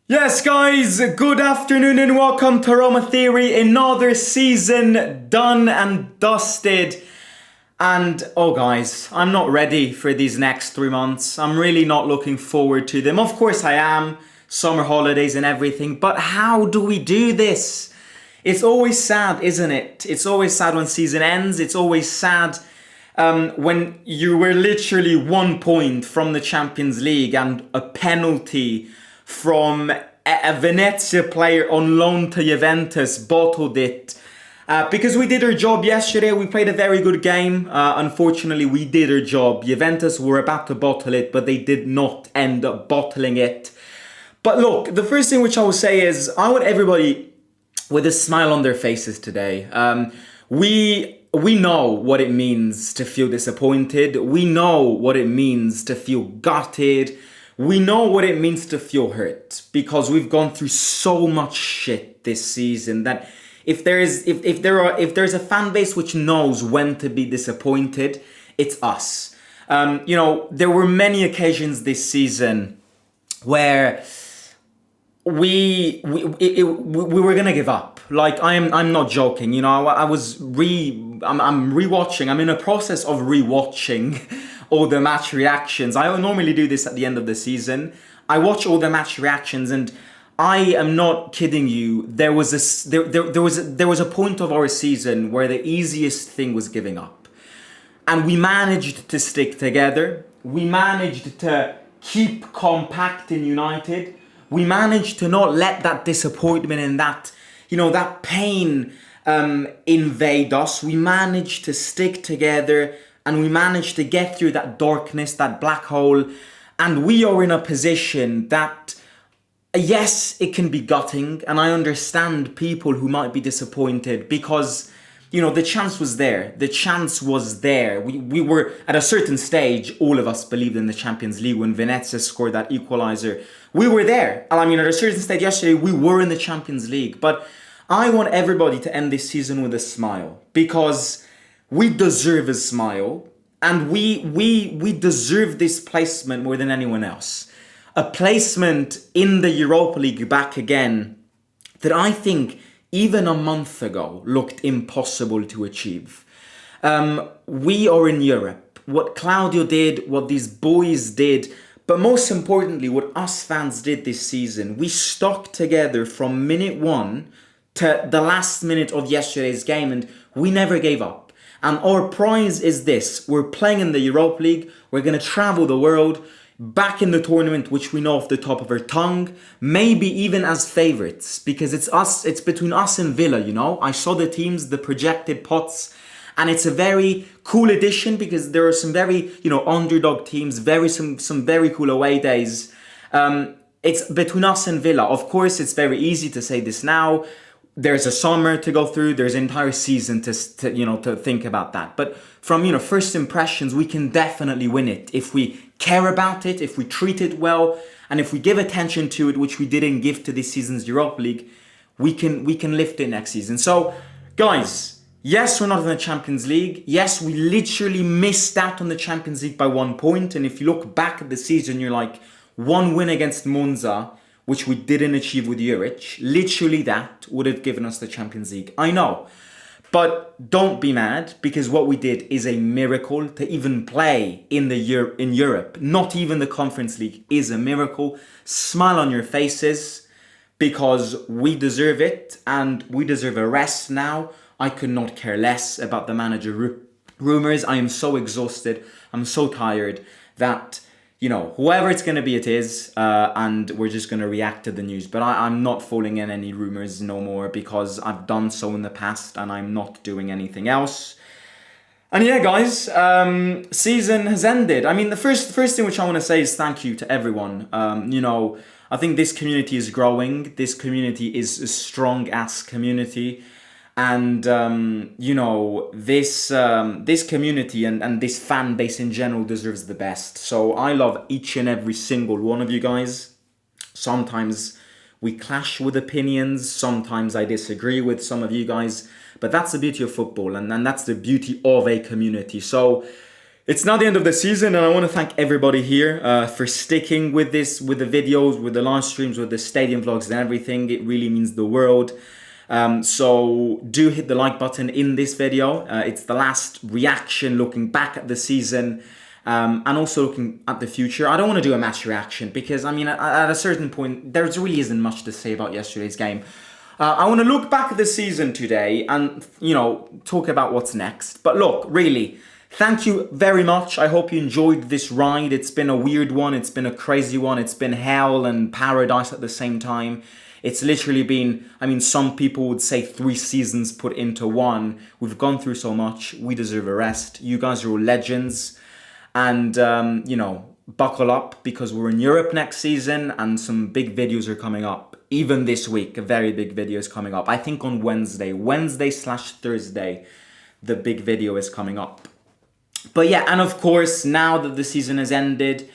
Yes, guys, good afternoon and welcome to Roma Theory. Another season done and dusted. And oh, guys, I'm not ready for these next 3 months. I'm really not looking forward to them. Of course, I am. Summer holidays and everything. But how do we do this? It's always sad, isn't it? It's always sad when season ends. It's always sad when you were literally 1 point from the Champions League and a penalty from a Venezia player on loan to Juventus bottled it. Because we did our job yesterday, we played a very good game. Unfortunately, we did our job. Juventus were about to bottle it, but they did not end up bottling it. But look, the first thing which I will say is I want everybody with a smile on their faces today. We know what it means to feel disappointed. We know what it means to feel gutted. We know what it means to feel hurt because we've gone through so much shit this season that if there's a fan base which knows when to be disappointed, it's us. There were many occasions this season where we were gonna give up. Like I'm not joking. I'm rewatching. I'm in a process of rewatching all the match reactions. I normally do this at the end of the season. I watch all the match reactions, and I am not kidding you. There was a point of our season where the easiest thing was giving up, and we managed to stick together. We managed to keep compact and united. We managed to not let that disappointment and that pain invade us. We managed to stick together and we managed to get through that darkness, that black hole. And we are in a position that, yes, it can be gutting. And I understand people who might be disappointed because, the chance was there. The chance was there. We were at a certain stage, all of us believed in the Champions League when Venezia scored that equalizer. We were there. I mean, at a certain stage yesterday, we were in the Champions League. But I want everybody to end this season with a smile because we deserve a smile, and we deserve this placement more than anyone else. A placement in the Europa League back again that I think even a month ago looked impossible to achieve. We are in Europe. What Claudio did, what these boys did, but most importantly, what us fans did this season, we stuck together from minute one to the last minute of yesterday's game, and we never gave up. And our prize is this. We're playing in the Europa League. We're going to travel the world, back in the tournament, which we know off the top of our tongue, maybe even as favourites, because it's between us and Villa, I saw the teams, the projected pots, and it's a very cool addition because there are some very, underdog teams, some very cool away days. It's between us and Villa. Of course, it's very easy to say this now. There's a summer to go through. There's an entire season to think about that. But from, first impressions, we can definitely win it if we care about it, if we treat it well, and if we give attention to it, which we didn't give to this season's Europa League, we can lift it next season. So, guys, yes, we're not in the Champions League. Yes, we literally missed out on the Champions League by 1 point. And if you look back at the season, you're like, one win against Monza, which we didn't achieve with Juric, literally that would have given us the Champions League. I know. But don't be mad, because what we did is a miracle. To even play in Europe, not even the Conference League, is a miracle. Smile on your faces, because we deserve it, and we deserve a rest now. I could not care less about the manager rumours. I am so exhausted. I'm so tired that whoever it's going to be, it is, and we're just going to react to the news. But I'm not falling in any rumors no more because I've done so in the past and I'm not doing anything else. And yeah, guys, season has ended. I mean, the first thing which I want to say is thank you to everyone. I think this community is growing. This community is a strong-ass community. And, this community and this fan base in general deserves the best. So I love each and every single one of you guys. Sometimes we clash with opinions. Sometimes I disagree with some of you guys. But that's the beauty of football. And that's the beauty of a community. So, It's not the end of the season, and I want to thank everybody here for sticking with this, with the videos, with the live streams, with the stadium vlogs and everything. It really means the world. So do hit the like button in this video. It's the last reaction looking back at the season and also looking at the future. I don't want to do a match reaction because, I mean, at a certain point, there really isn't much to say about yesterday's game. I want to look back at the season today and, you know, talk about what's next. But look, really, thank you very much. I hope you enjoyed this ride. It's been a weird one. It's been a crazy one. It's been hell and paradise at the same time. It's literally been, I mean, some people would say 3 seasons put into one. We've gone through so much. We deserve a rest. You guys are all legends. And, you know, buckle up because we're in Europe next season and some big videos are coming up. Even this week, a very big video is coming up. I think on Wednesday/Thursday, the big video is coming up. But yeah, and of course, now that the season has ended,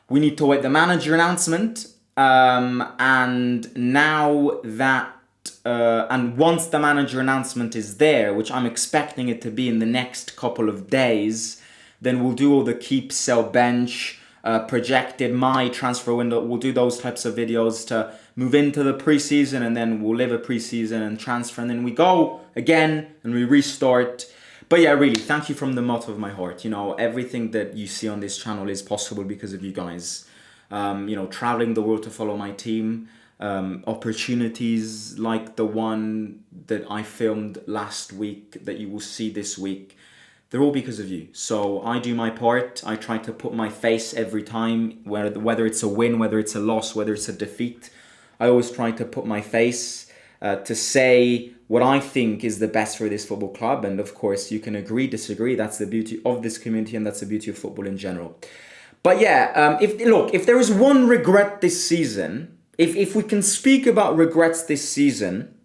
we need to wait the manager announcement. And now that, and once the manager announcement is there, which I'm expecting it to be in the next couple of days, then we'll do all the keep, sell, bench, projected, my transfer window. We'll do those types of videos to move into the preseason, and then we'll live a preseason and transfer, and then we go again and we restart. But yeah, really, thank you from the bottom of my heart. You know, everything that you see on this channel is possible because of you guys. You know, traveling the world to follow my team, opportunities like the one that I filmed last week that you will see this week, they're all because of you. So I do my part. I try to put my face every time, whether it's a win, whether it's a loss, whether it's a defeat. I always try to put my face to say what I think is the best for this football club. And of course, you can agree, disagree. That's the beauty of this community and that's the beauty of football in general. But yeah, if there is one regret this season, if we can speak about regrets this season,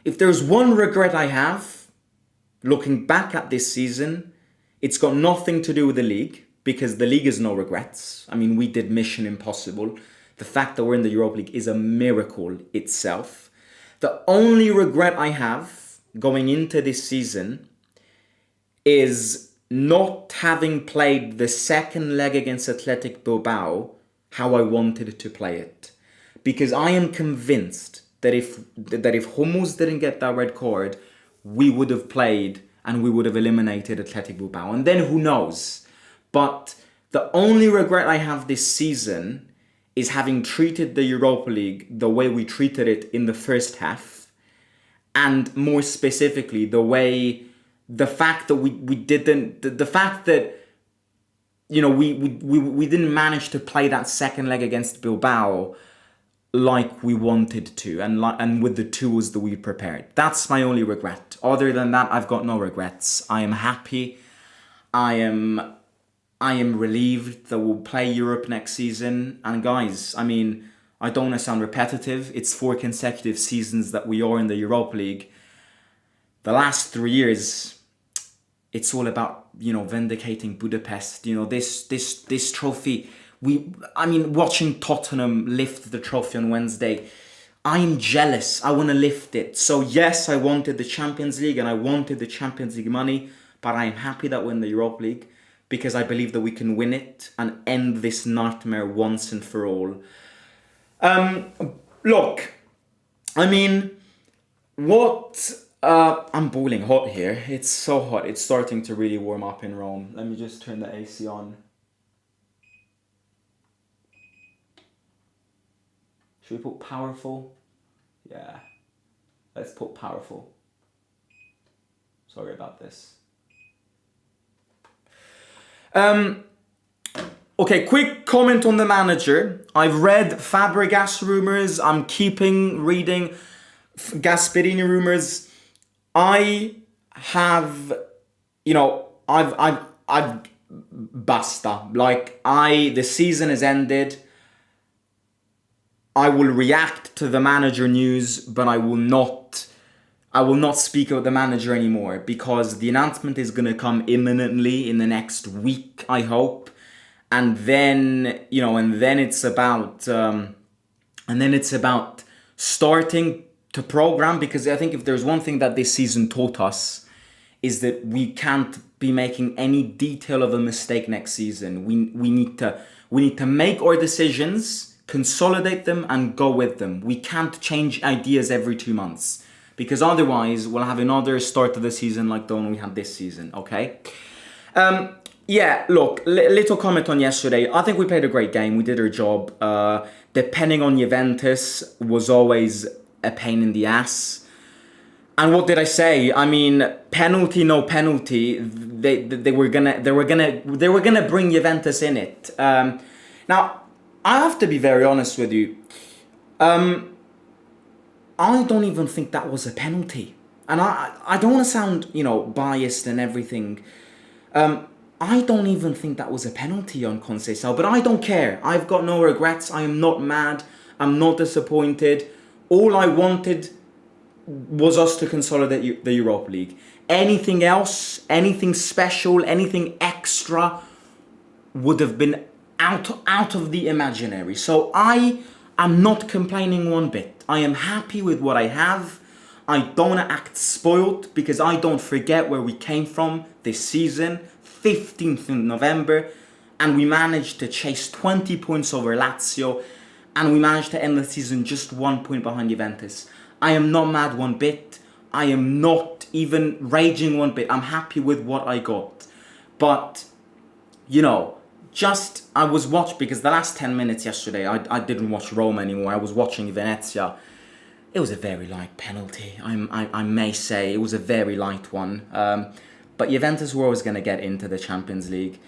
if there's one regret I have, looking back at this season, it's got nothing to do with the league, because the league is no regrets. I mean, we did mission impossible. The fact that we're in the Europa League is a miracle itself. The only regret I have going into this season is not having played the second leg against Athletic Bilbao how I wanted to play it. Because I am convinced that if Hummels didn't get that red card, we would have played and we would have eliminated Athletic Bilbao. And then who knows? But the only regret I have this season is having treated the Europa League the way we treated it in the first half. And more specifically, the fact that we didn't manage to play that second leg against Bilbao like we wanted to, and with the tools that we prepared. That's my only regret. Other than that, I've got no regrets. I am happy. I am relieved that we'll play Europe next season. And guys, I mean, I don't want to sound repetitive. It's 4 consecutive seasons that we are in the Europa League. The last 3 years, it's all about, you know, vindicating Budapest. You know, this trophy. Watching Tottenham lift the trophy on Wednesday, I'm jealous. I want to lift it. So yes, I wanted the Champions League and I wanted the Champions League money, but I am happy that we're in the Europa League because I believe that we can win it and end this nightmare once and for all. Look, I mean, I'm boiling hot here. It's so hot. It's starting to really warm up in Rome. Let me just turn the AC on. Should we put powerful? Yeah. Let's put powerful. Sorry about this. Okay, quick comment on the manager. I've read Fabregas rumors. I'm keeping reading Gasperini rumors. I have, you know, I've basta. Like, the season has ended. I will react to the manager news, but I will not speak about the manager anymore because the announcement is going to come imminently in the next week, I hope. And then, you know, and then it's about starting to program, because I think if there's one thing that this season taught us is that we can't be making any detail of a mistake next season. We need to make our decisions, consolidate them, and go with them. We can't change ideas every 2 months, because otherwise we'll have another start of the season like the one we had this season. Okay. Yeah, look, little comment on yesterday. I think we played a great game. We did our job. Depending on Juventus was always a pain in the ass. And what did I say? I mean, penalty, no penalty. They were gonna bring Juventus in it. Now, I have to be very honest with you. I don't even think that was a penalty, and I don't want to sound biased and everything. I don't even think that was a penalty on Conceição, but I don't care. I've got no regrets. I am not mad. I'm not disappointed. All I wanted was us to consolidate the Europa League. Anything else, anything special, anything extra would have been out of the imaginary. So I am not complaining one bit. I am happy with what I have. I don't act spoiled because I don't forget where we came from this season. 15th of November, and we managed to chase 20 points over Lazio, and we managed to end the season just 1 point behind Juventus. I am not mad one bit. I am not even raging one bit. I'm happy with what I got. But, I was watching, because the last 10 minutes yesterday, I didn't watch Roma anymore. I was watching Venezia. It was a very light penalty. I may say it was a very light one. But Juventus were always going to get into the Champions League.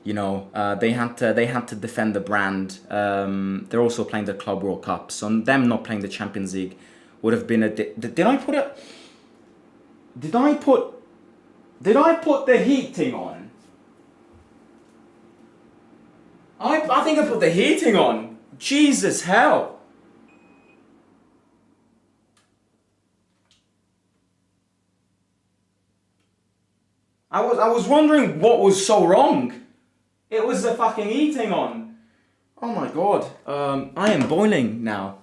They had to defend the brand. They're also playing the Club World Cup, so them not playing the Champions League would have been a. Did I put the heating on? I think I put the heating on. Jesus hell. I was wondering what was so wrong. It was the fucking heating on. Oh my god. I am boiling now.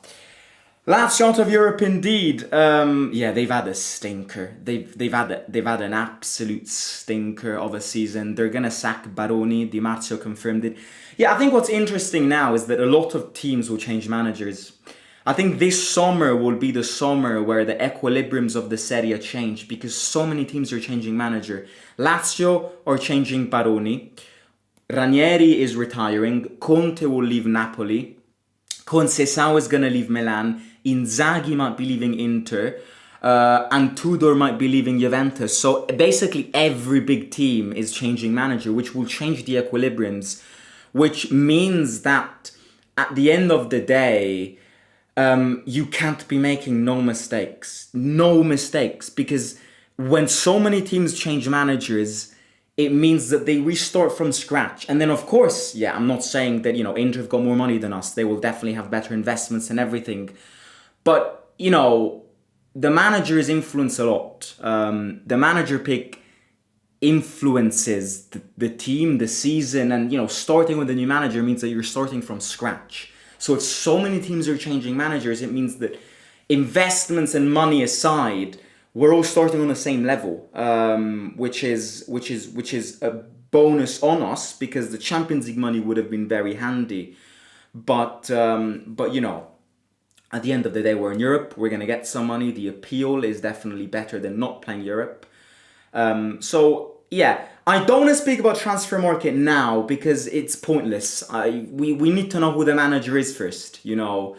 Last shot of Europe indeed. Yeah, they've had a stinker. They've had an absolute stinker of a season. They're gonna sack Baroni. Di Marzio confirmed it. Yeah, I think what's interesting now is that a lot of teams will change managers. I think this summer will be the summer where the equilibriums of the Serie A change, because so many teams are changing manager. Lazio are changing Baroni. Ranieri is retiring. Conte will leave Napoli. Conceição is going to leave Milan. Inzaghi might be leaving Inter. And Tudor might be leaving Juventus. So basically every big team is changing manager, which will change the equilibriums. Which means that at the end of the day, you can't be making no mistakes, because when so many teams change managers, it means that they restart from scratch. And then, of course, yeah, I'm not saying that, Inter have got more money than us. They will definitely have better investments and everything. But, the managers influence a lot. The manager pick influences the team, the season, and, starting with a new manager means that you're starting from scratch. So if so many teams are changing managers, it means that investments and money aside, we're all starting on the same level, which is a bonus on us, because the Champions League money would have been very handy. But at the end of the day, we're in Europe. We're gonna get some money. The appeal is definitely better than not playing Europe. So yeah. I don't want to speak about transfer market now because it's pointless. We need to know who the manager is first, Yeah,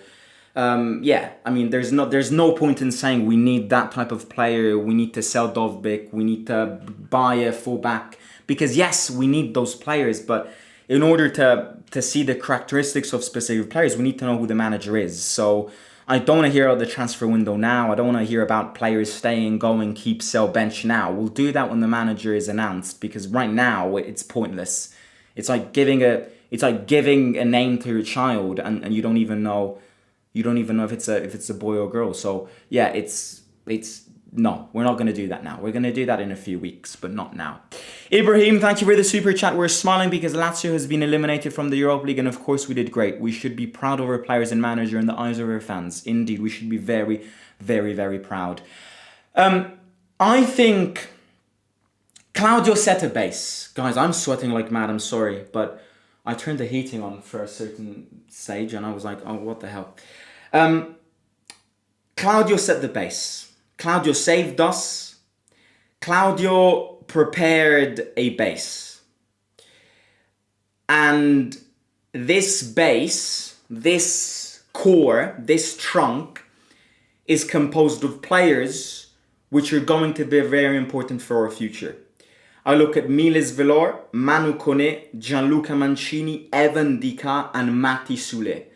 I mean, there's no point in saying we need that type of player. We need to sell Dovbyk. We need to buy a fullback, because yes, we need those players. But in order to see the characteristics of specific players, we need to know who the manager is. So I don't want to hear about the transfer window now. I don't want to hear about players staying, going, keep, sell, bench now. We'll do that when the manager is announced, because right now it's pointless. It's like giving a name to your child, and you don't even know if it's a boy or girl. So yeah, no, we're not going to do that now. We're going to do that in a few weeks, but not now. Ibrahim, thank you for the super chat. We're smiling because Lazio has been eliminated from the Europa League, and of course we did great. We should be proud of our players and manager in the eyes of our fans. Indeed, we should be very, very, very proud. I think Claudio set a base. Guys, I'm sweating like mad, I'm sorry, but I turned the heating on for a certain stage and I was like, oh, what the hell. Claudio set the base. Claudio saved us. Claudio prepared a base. And this base, this core, this trunk is composed of players which are going to be very important for our future. I look at Miles Velor, Manu Kone, Gianluca Mancini, Evan Dika, and Mati Sule.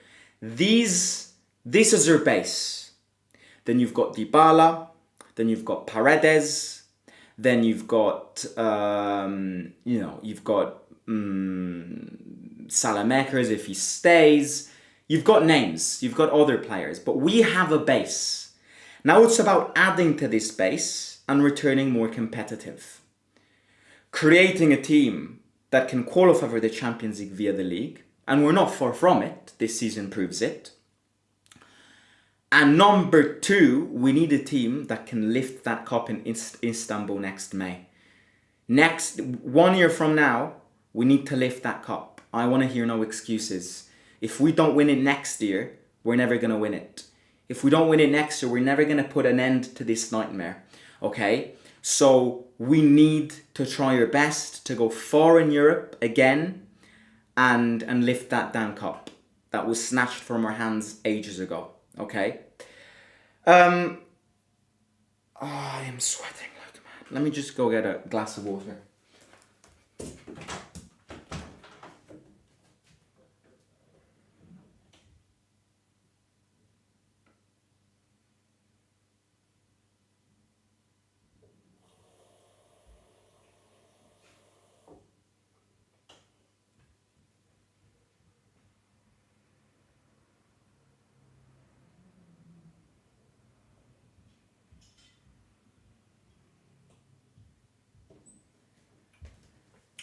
This is our base. Then you've got Dybala, then you've got Paredes, then you've got, Salamakers if he stays. You've got names, you've got other players, but we have a base. Now it's about adding to this base and returning more competitive. Creating a team that can qualify for the Champions League via the league, and we're not far from it, this season proves it. And number two, we need a team that can lift that cup in Istanbul next May. 1 year from now, we need to lift that cup. I want to hear no excuses. If we don't win it next year, we're never going to win it. If we don't win it next year, we're never going to put an end to this nightmare. Okay? So we need to try our best to go far in Europe again and lift that damn cup that was snatched from our hands ages ago. Okay? I am sweating like mad. Let me just go get a glass of water.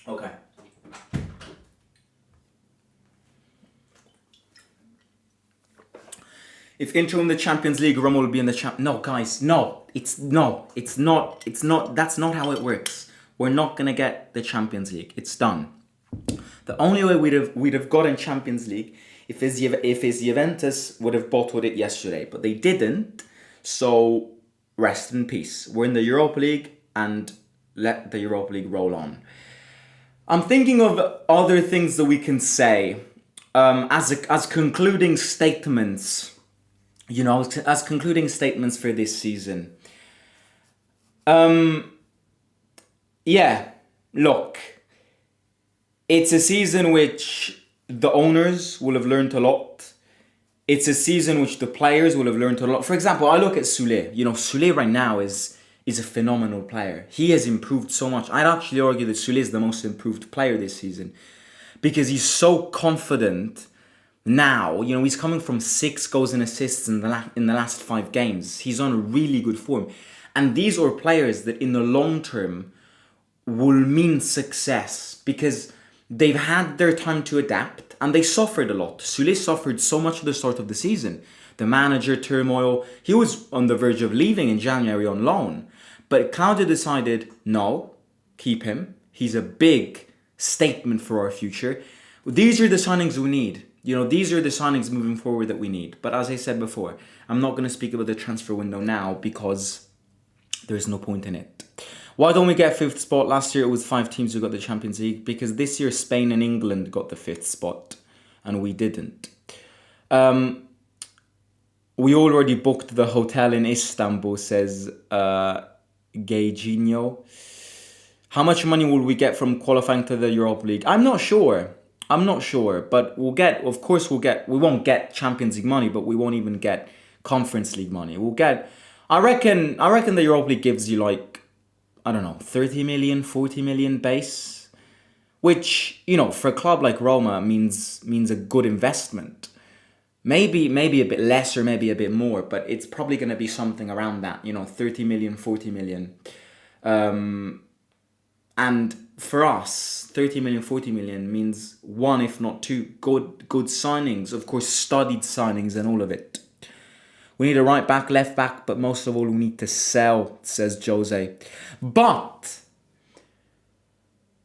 Okay. If Inter win the Champions League, Roma will be in the No, guys, no. It's not. That's not how it works. We're not gonna get the Champions League. It's done. The only way we'd have gotten Champions League if his Juventus would have bottled it yesterday, but they didn't. So rest in peace. We're in the Europa League and let the Europa League roll on. I'm thinking of other things that we can say as concluding statements. As concluding statements for this season. Look, it's a season which the owners will have learned a lot. It's a season which the players will have learned a lot. For example, I look at Sule. Sule right now is a phenomenal player. He has improved so much. I'd actually argue that Sule is the most improved player this season because he's so confident now. He's coming from 6 goals and assists in the last 5 games. He's on a really good form. And these are players that in the long term will mean success because they've had their time to adapt and they suffered a lot. Sule suffered so much at the start of the season. The manager turmoil. He was on the verge of leaving in January on loan. But Claudio decided, no, keep him. He's a big statement for our future. These are the signings we need. These are the signings moving forward that we need. But as I said before, I'm not going to speak about the transfer window now because there's no point in it. Why don't we get 5th spot? Last year it was 5 teams who got the Champions League because this year Spain and England got the 5th spot and we didn't. We already booked the hotel in Istanbul, says Gaygino. How much money will we get from qualifying to the Europa League? I'm not sure, but we won't get Champions League money, but we won't even get Conference League money. I reckon the Europa League gives you 30 million, 40 million base, which, for a club like Roma means a good investment. Maybe a bit less or maybe a bit more, but it's probably going to be something around that, 30 million, 40 million. And for us, 30 million, 40 million means 1, if not 2, good signings. Of course, studied signings and all of it. We need a right back, left back, but most of all, we need to sell, says Jose. But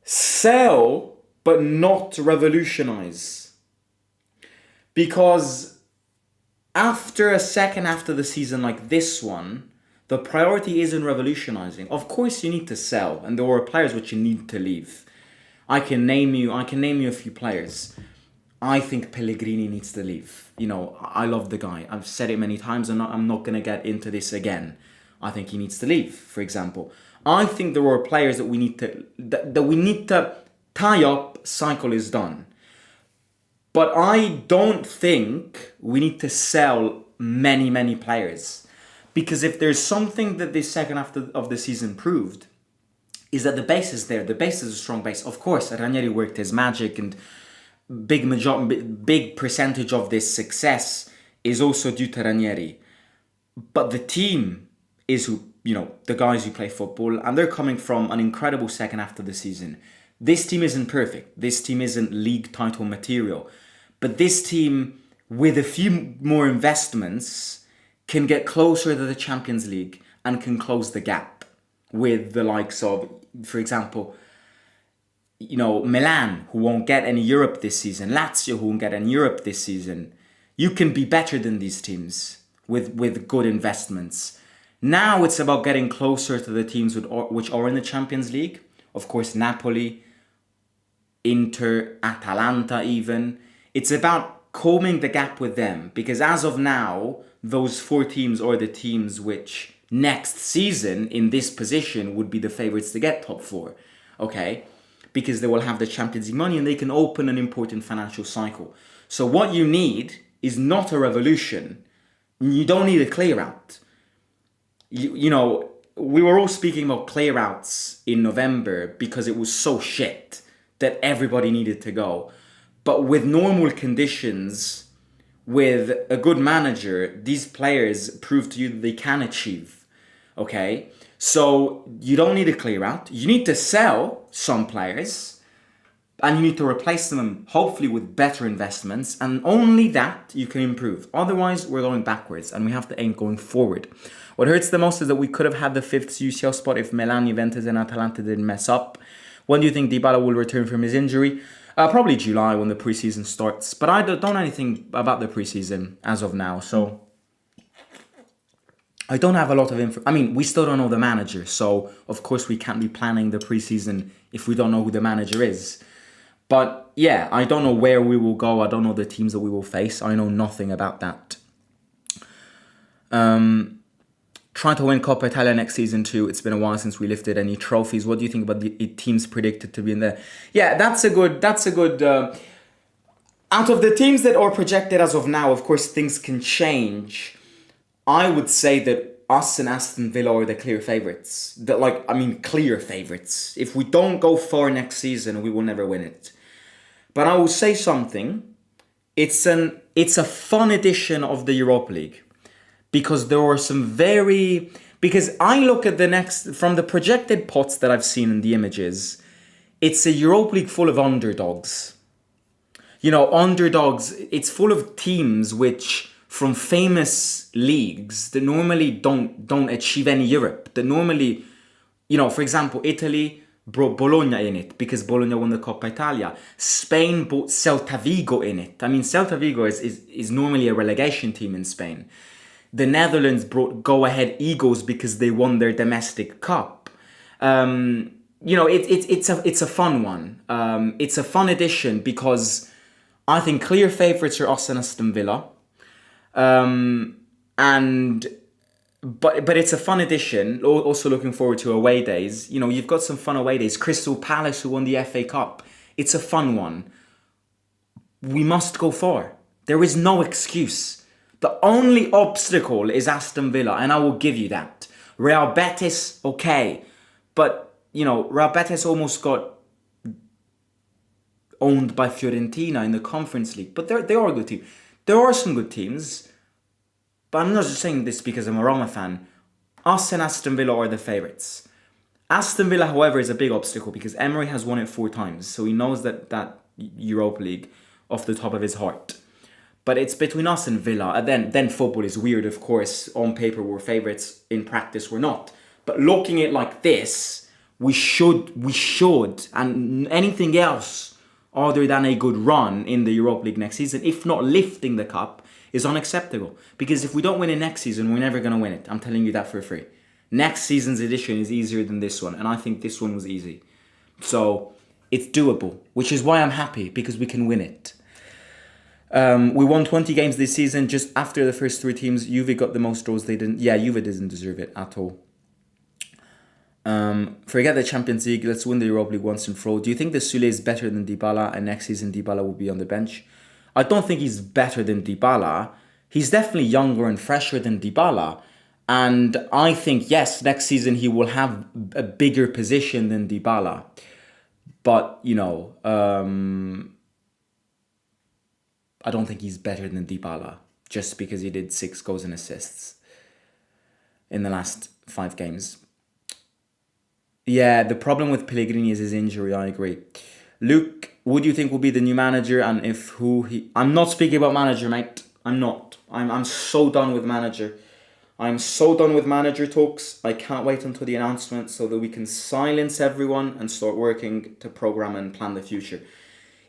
Sell, but not revolutionize. Because after a second after the season like this one, the priority isn't revolutionizing. Of course you need to sell, and there are players which you need to leave. I can name you a few players. I think Pellegrini needs to leave. You know, I love the guy. I've said it many times, and I'm not going to get into this again. I think he needs to leave, for example. I think there are players that we need to tie up, cycle is done. But I don't think we need to sell many players. Because if there's something that this second half of the season proved, is that the base is there. The base is a strong base. Of course, Ranieri worked his magic, and big percentage of this success is also due to Ranieri. But the team is the guys who play football, and they're coming from an incredible second half of the season. This team isn't perfect. This team isn't league title material. But this team, with a few more investments, can get closer to the Champions League and can close the gap with the likes of, for example, Milan, who won't get any Europe this season, Lazio, who won't get any Europe this season. You can be better than these teams with good investments. Now it's about getting closer to the teams which are in the Champions League. Of course, Napoli, Inter, Atalanta even. It's about combing the gap with them, because as of now, those 4 teams are the teams which next season in this position would be the favourites to get top 4. Okay? Because they will have the Champions League money and they can open an important financial cycle. So what you need is not a revolution. You don't need a clear out. We were all speaking about clear outs in November because it was so shit that everybody needed to go. But with normal conditions, with a good manager, these players prove to you that they can achieve. Okay? So you don't need a clear out. You need to sell some players, and you need to replace them, hopefully with better investments, and only that you can improve. Otherwise, we're going backwards, and we have to aim going forward. What hurts the most is that we could have had the 5th UCL spot if Milan, Juventus, and Atalanta didn't mess up. When do you think Dybala will return from his injury? Probably July when the preseason starts. But I don't know anything about the preseason as of now, so I don't have a lot of info. I mean, we still don't know the manager, so of course we can't be planning the preseason if we don't know who the manager is. But yeah, I don't know where we will go. I don't know the teams that we will face. I know nothing about that. Trying to win Coppa Italia next season too. It's been a while since we lifted any trophies. What do you think about the teams predicted to be in there? Yeah, that's a good. Out of the teams that are projected as of now, of course things can change. I would say that us and Aston Villa are the clear favourites. Clear favourites. If we don't go far next season, we will never win it. But I will say something. It's a fun edition of the Europa League. Because there are because I look at from the projected pots that I've seen in the images, it's a Europa League full of underdogs. Underdogs, it's full of teams which, from famous leagues, that normally don't achieve any Europe. That normally, for example, Italy brought Bologna in it because Bologna won the Coppa Italia. Spain brought Celta Vigo in it. I mean, Celta Vigo is normally a relegation team in Spain. The Netherlands brought Go Ahead Eagles because they won their domestic cup. It's a fun one. It's a fun edition because I think clear favourites are us and Aston Villa. But it's a fun edition. Also looking forward to away days. You've got some fun away days. Crystal Palace, who won the FA Cup. It's a fun one. We must go far. There is no excuse. The only obstacle is Aston Villa, and I will give you that. Real Betis, okay. But, Real Betis almost got owned by Fiorentina in the Conference League. But they are a good team. There are some good teams. But I'm not just saying this because I'm a Roma fan. Us and Aston Villa are the favourites. Aston Villa, however, is a big obstacle because Emery has won it 4 times. So he knows that Europa League off the top of his heart. But it's between us and Villa. And then football is weird, of course. On paper, we're favourites. In practice, we're not. But looking at it like this, We should, and anything else other than a good run in the Europa League next season, if not lifting the cup, is unacceptable. Because if we don't win it next season, we're never going to win it. I'm telling you that for free. Next season's edition is easier than this one, and I think this one was easy. So it's doable, which is why I'm happy, because we can win it. We won 20 games this season. Just after the first three teams, Juve got the most draws. They didn't. Yeah, Juve doesn't deserve it at all. Forget the Champions League. Let's win the Europa League once and for all. Do you think that Sule is better than Dybala, and next season Dybala will be on the bench? I don't think he's better than Dybala. He's definitely younger and fresher than Dybala. And I think, yes, next season he will have a bigger position than Dybala. But, I don't think he's better than Dybala just because he did 6 goals and assists in the last 5 games. Yeah, the problem with Pellegrini is his injury, I agree. Luke, who do you think will be the new manager, and if who he... I'm not speaking about manager, mate. I'm not. I'm so done with manager. I'm so done with manager talks. I can't wait until the announcement so that we can silence everyone and start working to program and plan the future.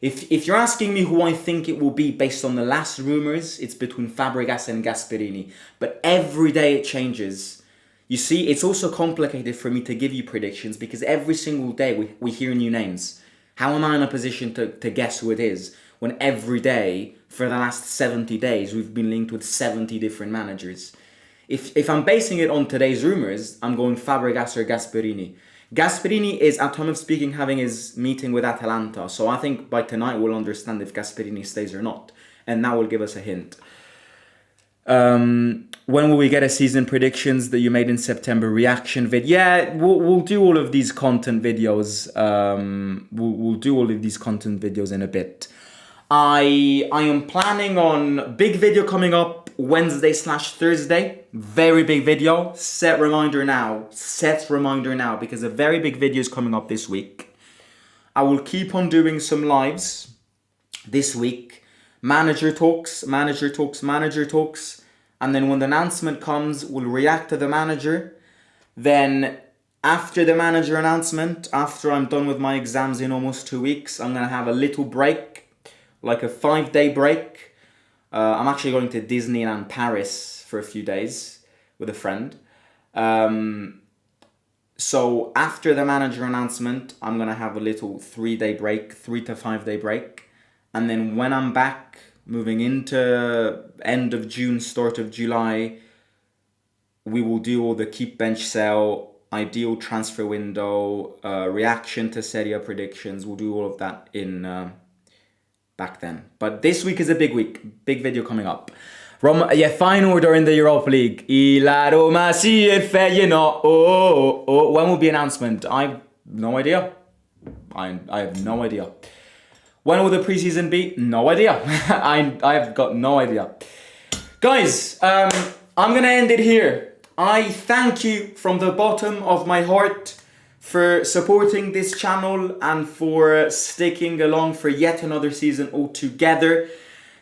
If you're asking me who I think it will be based on the last rumours, it's between Fabregas and Gasperini. But every day it changes. You see, it's also complicated for me to give you predictions because every single day we hear new names. How am I in a position to guess who it is when every day for the last 70 days we've been linked with 70 different managers? If I'm basing it on today's rumours, I'm going Fabregas or Gasperini. Gasperini is, at time of speaking, having his meeting with Atalanta. So I think by tonight we'll understand if Gasperini stays or not. And that will give us a hint. When will we get a season predictions that you made in September reaction vid? Yeah, we'll do all of these content videos. We'll do all of these content videos in a bit. I am planning on big video coming up Wednesday/Thursday. Very big video. Set reminder now because a very big video is coming up this week. I will keep on doing some lives this week. Manager talks. And then when the announcement comes, we'll react to the manager. Then after the manager announcement, after I'm done with my exams in almost 2 weeks, I'm going to have a little break, like a 5-day break. I'm actually going to Disneyland Paris for a few days with a friend. So after the manager announcement, I'm going to have a little 3-day break, 3 to 5 day break. And then when I'm back, moving into end of June, start of July, we will do all the keep, bench, sell, ideal transfer window, reaction to Serie A predictions. We'll do all of that in back then. But this week is a big week. Big video coming up. Roma, fine order in the Europa League. La Roma si e Feyenoord. Oh. When will be announcement? I have no idea. I have no idea. When will the preseason be? No idea. I've got no idea. Guys, I'm going to end it here. I thank you from the bottom of my heart for supporting this channel and for sticking along for yet another season all together.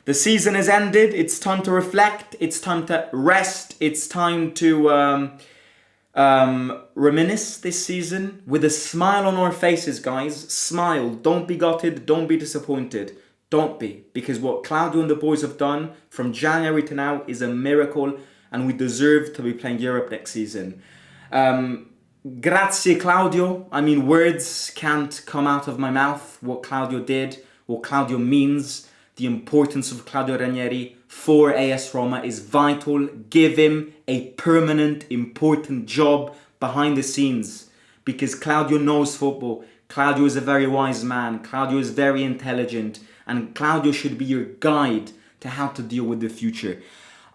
The season has ended. It's time to reflect. It's time to rest. It's time to reminisce this season with a smile on our faces, guys. Smile. Don't be gutted. Don't be disappointed. Don't be. Because what Claudio and the boys have done from January to now is a miracle, and we deserve to be playing Europe next season. Grazie, Claudio. I mean, words can't come out of my mouth. What Claudio did, what Claudio means, the importance of Claudio Ranieri for AS Roma is vital. Give him a permanent, important job behind the scenes because Claudio knows football. Claudio is a very wise man. Claudio is very intelligent, and Claudio should be your guide to how to deal with the future.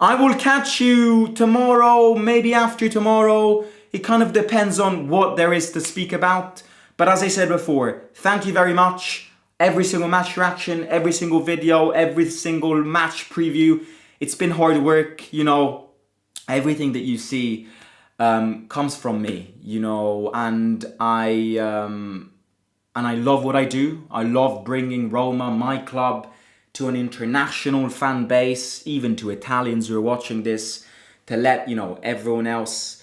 I will catch you tomorrow, maybe after tomorrow. It kind of depends on what there is to speak about. But as I said before, thank you very much. Every single match reaction, every single video, every single match preview. It's been hard work, you know. Everything that you see comes from me, you know, and I love what I do. I love bringing Roma, my club, to an international fan base, even to Italians who are watching this, to let, you know, everyone else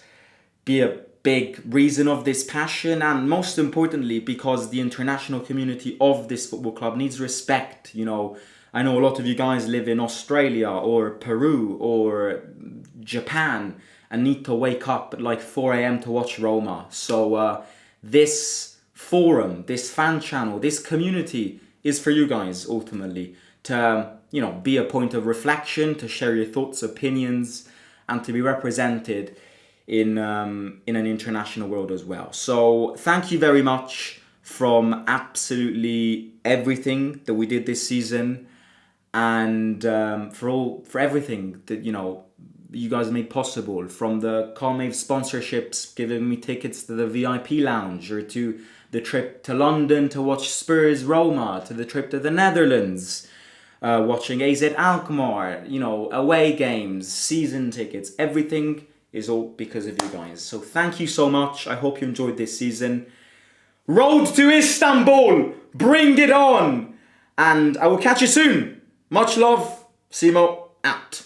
be a big reason of this passion, and most importantly because the international community of this football club needs respect. You know, I know a lot of you guys live in Australia or Peru or Japan and need to wake up at like 4 a.m. to watch Roma. So this forum, this fan channel, this community is for you guys ultimately to, you know, be a point of reflection, to share your thoughts, opinions, and to be represented in an international world as well. So thank you very much from absolutely everything that we did this season, and for everything that, you know, you guys made possible, from the Calmave sponsorships giving me tickets to the VIP lounge, or to the trip to London to watch Spurs Roma, to the trip to the Netherlands, watching AZ Alkmaar, you know, away games, season tickets, everything is all because of you guys. So thank you so much. I hope you enjoyed this season. Road to Istanbul! Bring it on! And I will catch you soon. Much love. Simo out.